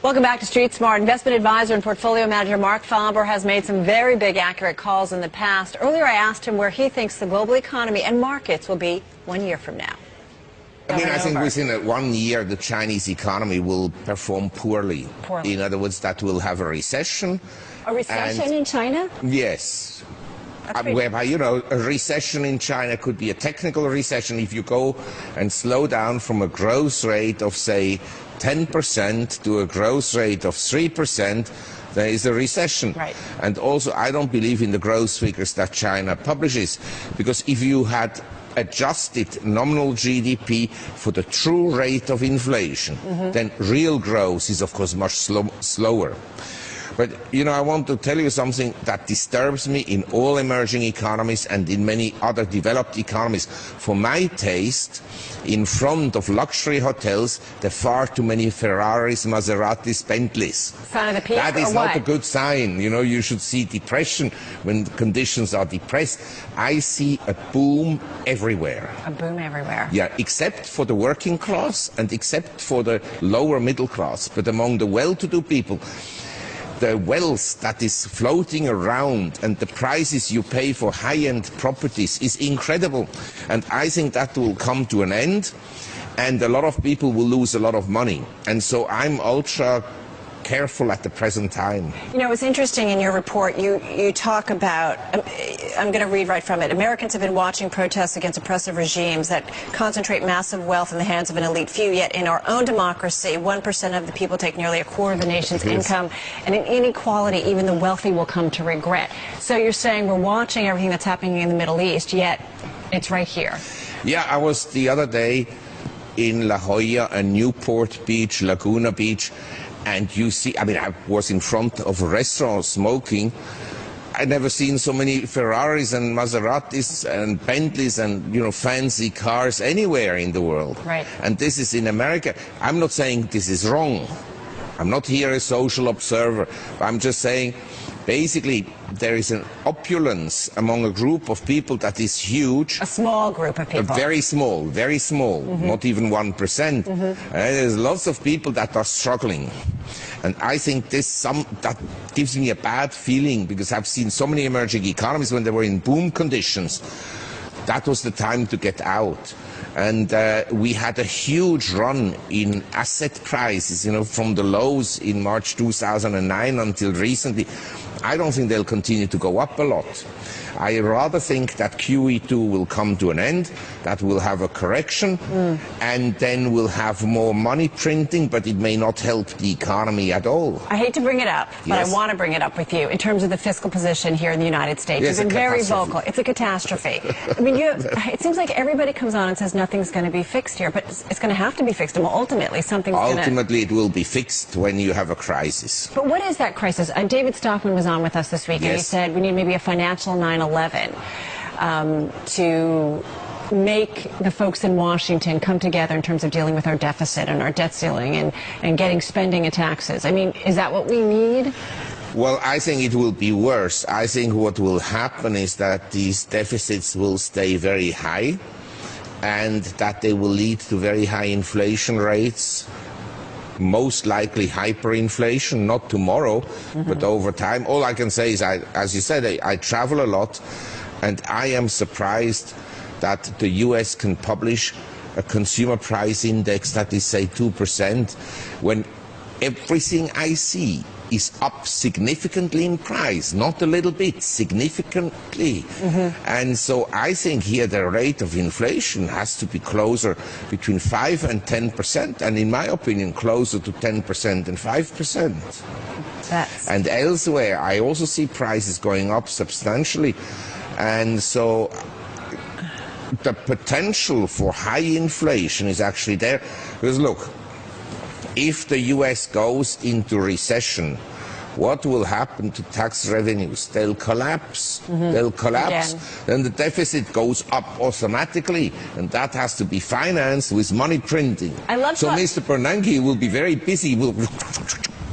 Welcome back to Street Smart. Investment advisor and portfolio manager Mark Faber has made some very big, accurate calls in the past. Earlier, I asked him where he thinks the global economy and markets will be 1 year from now. I think within 1 year, the Chinese economy will perform poorly. In other words, that will have a recession. A recession in China? Yes. Whereby, a recession in China could be a technical recession. If you go and slow down from a growth rate of, say, 10% to a growth rate of 3%, there is a recession. Right. And also, I don't believe in the growth figures that China publishes, because if you had adjusted nominal GDP for the true rate of inflation, then real growth is, of course, much slower. But, I want to tell you something that disturbs me in all emerging economies and in many other developed economies. For my taste, in front of luxury hotels, there are far too many Ferraris, Maseratis, Bentleys. Sign of the peak, that is or not what? a good sign. You should see depression when conditions are depressed. I see a boom everywhere. A boom everywhere. Yeah, except for the working class and except for the lower middle class. But among the well-to-do people, the wealth that is floating around and the prices you pay for high-end properties is incredible. And I think that will come to an end, and a lot of people will lose a lot of money. And so I'm ultra careful at the present time. It's interesting in your report, you talk about, I'm going to read right from it, Americans have been watching protests against oppressive regimes that concentrate massive wealth in the hands of an elite few, yet in our own democracy, 1% of the people take nearly a quarter of the nation's income, and in inequality, even the wealthy will come to regret. So you're saying we're watching everything that's happening in the Middle East, yet it's right here. Yeah, I was the other day in La Jolla and Newport Beach, Laguna Beach, and you see, I was in front of a restaurant smoking. I'd never seen so many Ferraris and Maseratis and Bentleys and, fancy cars anywhere in the world. Right. And this is in America. I'm not saying this is wrong. I'm not here a social observer. I'm just saying, basically, there is an opulence among a group of people that is huge. A small group of people. Very small, not even 1%. There's lots of people that are struggling. And I think that gives me a bad feeling, because I've seen so many emerging economies when they were in boom conditions. That was the time to get out. And we had a huge run in asset prices, from the lows in March 2009 until recently. I don't think they'll continue to go up a lot. I rather think that QE2 will come to an end, that we'll have a correction, and then we'll have more money printing, but it may not help the economy at all. I hate to bring it up, but I want to bring it up with you in terms of the fiscal position here in the United States. Yes, You've been very vocal. It's a catastrophe. It seems like everybody comes on and says nothing's going to be fixed here, but it's going to have to be fixed. Well, ultimately, Ultimately, it will be fixed when you have a crisis. But what is that crisis? David Stockman was on with us this week, and he said we need maybe a financial 9/11 to make the folks in Washington come together in terms of dealing with our deficit and our debt ceiling and getting spending and taxes. Is that what we need? Well, I think it will be worse. I think what will happen is that these deficits will stay very high, and that they will lead to very high inflation rates, most likely hyperinflation, not tomorrow, but over time. All I can say is, as you said, I travel a lot, and I am surprised that the US can publish a consumer price index that is, say, 2%, when everything I see is up significantly in price, not a little bit, significantly. And so I think here the rate of inflation has to be closer between 5 and 10%, and in my opinion, closer to 10% and 5%. And elsewhere, I also see prices going up substantially. And so the potential for high inflation is actually there. Because look, if the US goes into recession, what will happen to tax revenues? They'll collapse. They'll collapse. Then the deficit goes up automatically, and that has to be financed with money printing. So Mr. Bernanke will be very busy.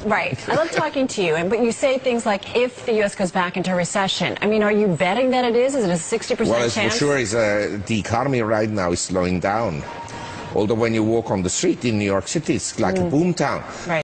Right. I love talking to you, but you say things like, if the U.S. goes back into recession. Are you betting that it is? Is it a 60% chance? Well, for sure, the economy right now is slowing down. Although when you walk on the street in New York City, it's like a boom town. Right.